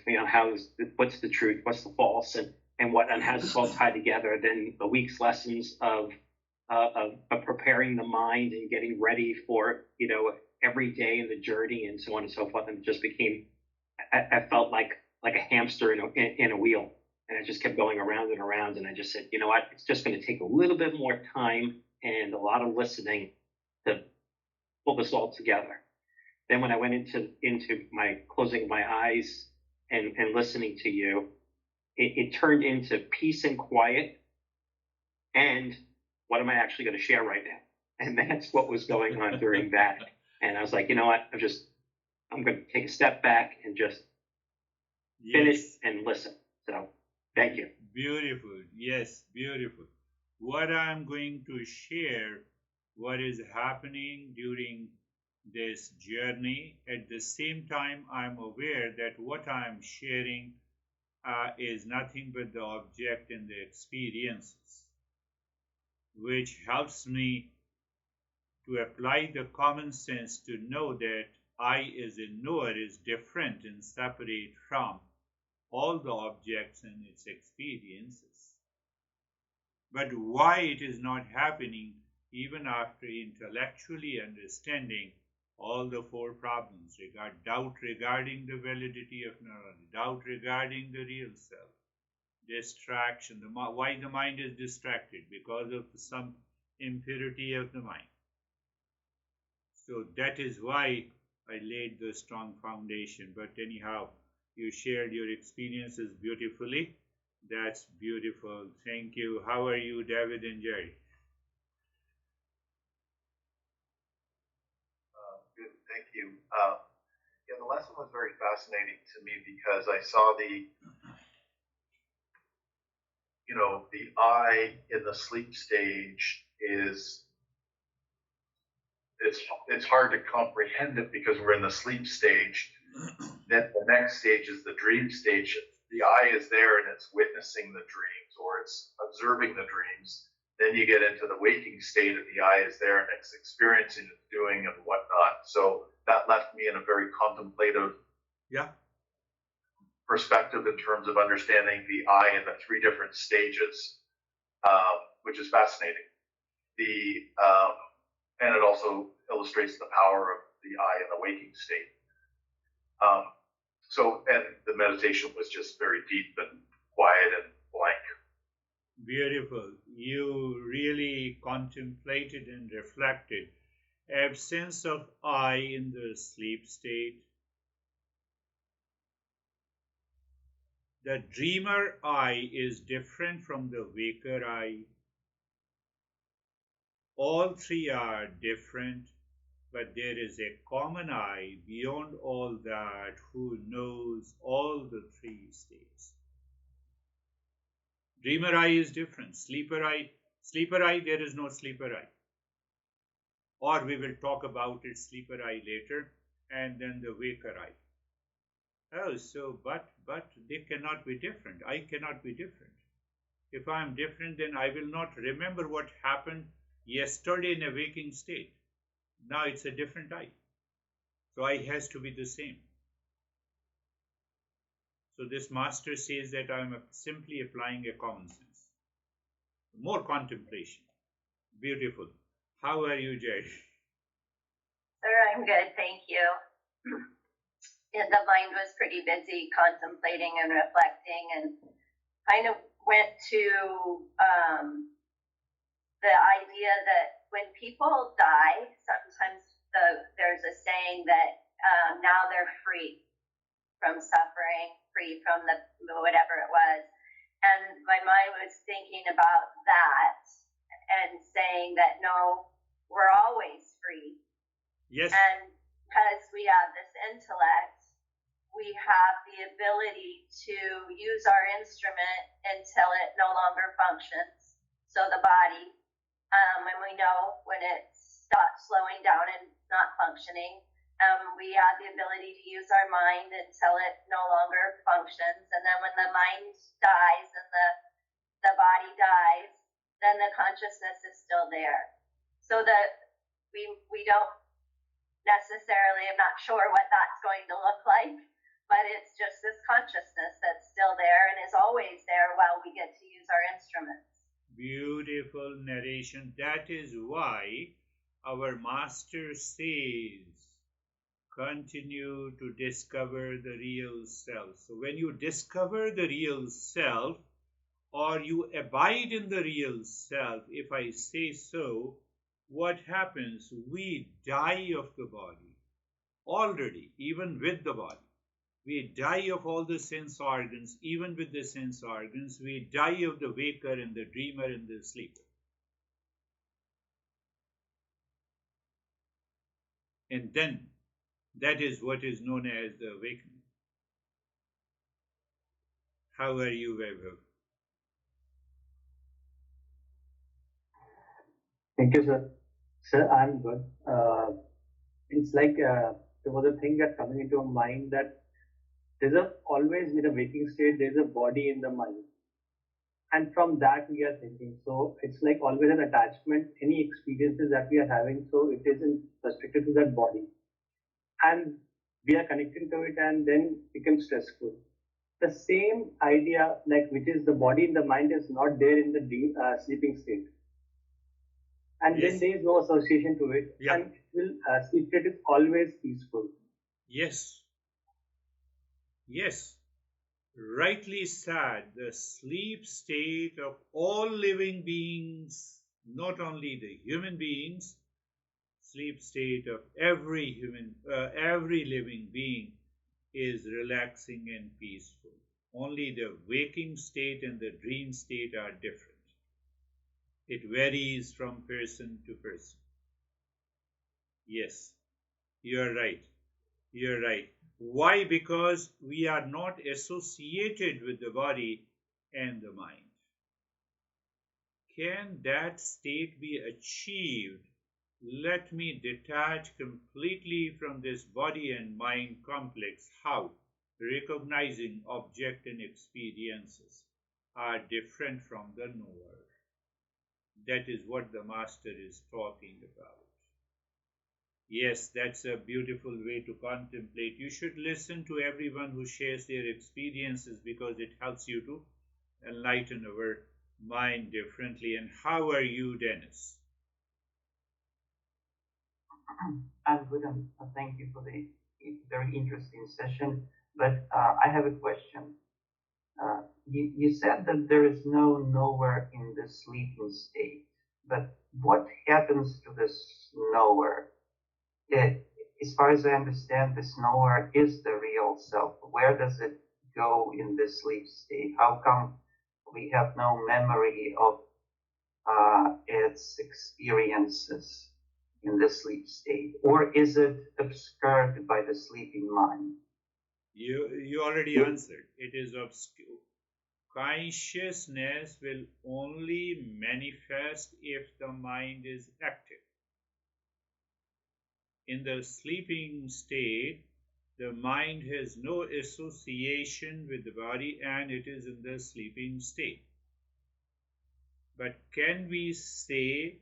what's the truth, what's the false, and what, and how does this all tie together. Then the week's lessons of preparing the mind and getting ready for, every day in the journey and so on and so forth. And it just became, I felt like a hamster in a wheel. And I just kept going around and around. And I just said, you know what, it's just going to take a little bit more time and a lot of listening to pull this all together. Then when I went into my closing my eyes and listening to you, it turned into peace and quiet. And what am I actually going to share right now? And that's what was going on during that. And I was like, you know what, I'm going to take a step back and just finish and listen. So thank you. Beautiful. Yes, beautiful. What I'm going to share, what is happening during this journey. At the same time, I'm aware that what I'm sharing is nothing but the object and the experiences, which helps me to apply the common sense to know that I as a knower is different and separate from all the objects and its experiences. But why it is not happening even after intellectually understanding all the 4 problems, doubt regarding the validity of knowledge, doubt regarding the real self, distraction, why the mind is distracted because of some impurity of the mind. So that is why I laid the strong foundation. But anyhow, you shared your experiences beautifully. That's beautiful. Thank you. How are you, David and Jerry? Good, thank you. The lesson was very fascinating to me because I saw the I in the sleep stage it's hard to comprehend it because we're in the sleep stage. Then the next stage is the dream stage. The I is there and it's witnessing the dreams or it's observing the dreams. Then you get into the waking state and the I is there and it's experiencing, it's doing and whatnot. So that left me in a very contemplative perspective in terms of understanding the I in the 3 different stages, which is fascinating. And it also illustrates the power of the I in the waking state. And the meditation was just very deep and quiet and blank. Beautiful. You really contemplated and reflected. Absence of I in the sleep state. The dreamer I is different from the waker I. All 3 are different, but there is a common I beyond all that who knows all the 3 states. Dreamer I is different. Sleeper I, there is no sleeper I. Or we will talk about it, sleeper I, later, and then the waker I. Oh, so, but they cannot be different. I cannot be different. If I am different, then I will not remember what happened yesterday in a waking state. Now it's a different I. So I has to be the same. So this master says that I am simply applying a common sense. More contemplation. Beautiful. How are you, Jay? Sir, I'm good, thank you. The mind was pretty busy contemplating and reflecting, and kind of went to the idea that when people die, sometimes there's a saying that now they're free from suffering, free from the whatever it was. And my mind was thinking about that and saying that no, we're always free. Yes. And because we have this intellect, we have the ability to use our instrument until it no longer functions. So the body, when we know when it stops slowing down and not functioning, we have the ability to use our mind until it no longer functions. And then when the mind dies and the body dies, then the consciousness is still there. So that we don't necessarily, I'm not sure what that's going to look like, but it's just this consciousness that's still there and is always there while we get to use our instruments. Beautiful narration. That is why our master says, continue to discover the real self. So when you discover the real self, or you abide in the real self, if I say so, what happens? We die of the body already, even with the body. We die of all the sense organs, even with the sense organs. We die of the waker and the dreamer and the sleeper. And then, that is what is known as the awakening. How are you, Vaibhav? Thank you, sir. Sir, I'm good. It's like there was a thing that coming into my mind that there's always in a waking state, there's a body in the mind. And from that we are thinking. So it's like always an attachment, any experiences that we are having, so it isn't restricted to that body. And we are connecting to it and then becomes stressful. The same idea, like which is the body and the mind is not there in the deep, sleeping state. And Yes. then there is no association to it. Yeah. And it will, sleep state is always peaceful. Yes. Yes. Rightly said, the sleep state of all living beings, not only the human beings, sleep state of every living being is relaxing and peaceful. Only the waking state and the dream state are different. It varies from person to person. Yes, you're right. You're right. Why? Because we are not associated with the body and the mind. Can that state be achieved? Let me detach completely from this body and mind complex. How? Recognizing object and experiences are different from the knower. That is what the master is talking about. Yes, that's a beautiful way to contemplate. You should listen to everyone who shares their experiences because it helps you to enlighten our mind differently. And how are you, Dennis? I'm good, and thank you for the very interesting session. But I have a question. You said that there is no knower in the sleeping state, but what happens to this knower? As far as I understand, this knower is the real self. Where does it go in the sleep state? How come we have no memory of its experiences in the sleep state? Or is it obscured by the sleeping mind? You already answered. It is obscure. Consciousness will only manifest if the mind is active. In the sleeping state, the mind has no association with the body and it is in the sleeping state. But can we say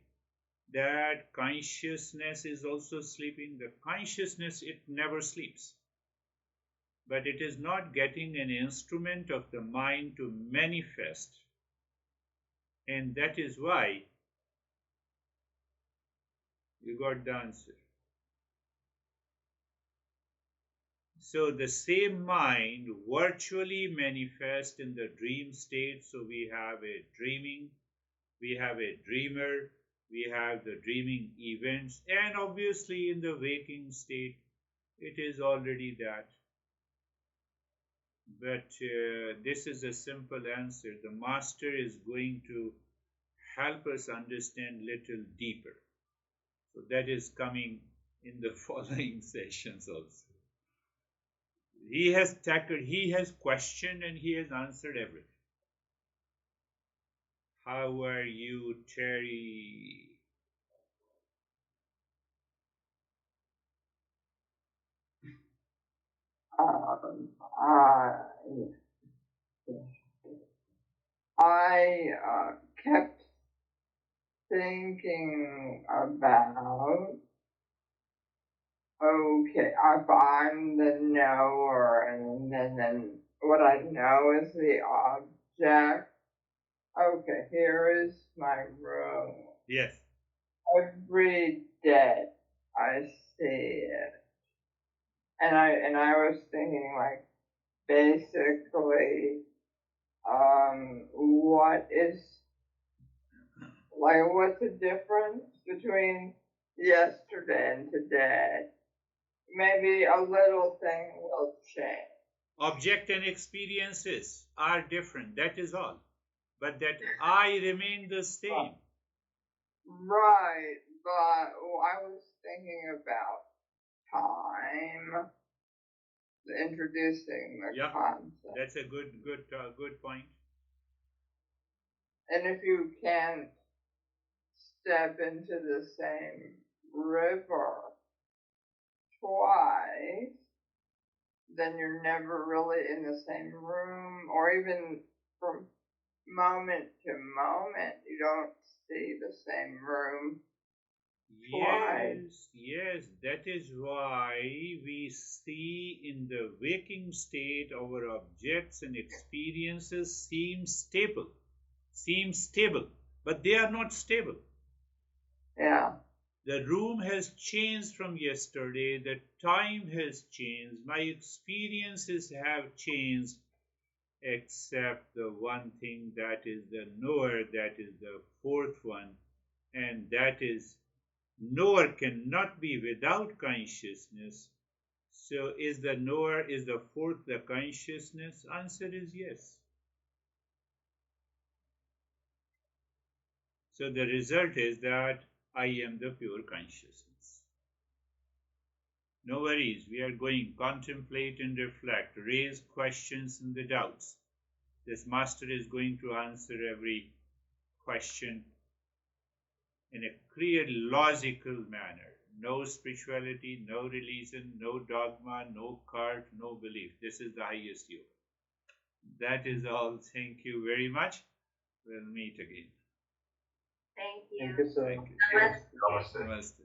that consciousness is also sleeping? The consciousness, it never sleeps. But it is not getting an instrument of the mind to manifest. And that is why you got the answer. So the same mind virtually manifests in the dream state. So we have a dreaming, we have a dreamer, we have the dreaming events, and obviously in the waking state, it is already that. But this is a simple answer. The master is going to help us understand little deeper. So that is coming in the following sessions also. He has tackled, he has questioned, and he has answered everything. How are you, Terry? I kept thinking about, okay, if I'm the knower, and then what I know is the object. Okay, here is my room. Yes. Every day I see it. And I was thinking, like, basically, what's the difference between yesterday and today? Maybe a little thing will change. Object and experiences are different, that is all. But that I remain the same. Right, but I was thinking about time, introducing the concept. That's a good point. And if you can't step into the same river twice, then you're never really in the same room, or even from moment to moment, you don't see the same room twice. Yes, that is why we see in the waking state our objects and experiences seem stable, but they are not stable. Yeah. The room has changed from yesterday, the time has changed, my experiences have changed, except the one thing, that is the knower, that is the fourth one, and that is knower cannot be without consciousness. So is the knower, is the fourth the consciousness? Answer is yes. So the result is that I am the pure consciousness. No worries, we are going contemplate and reflect, raise questions and the doubts. This master is going to answer every question in a clear, logical manner. No spirituality, no religion, no dogma, no cult, no belief. This is the highest yoga. That is all. Thank you very much. We'll meet again. Thank you. Thank you, sir. Thank you. Namaste. Namaste. Namaste.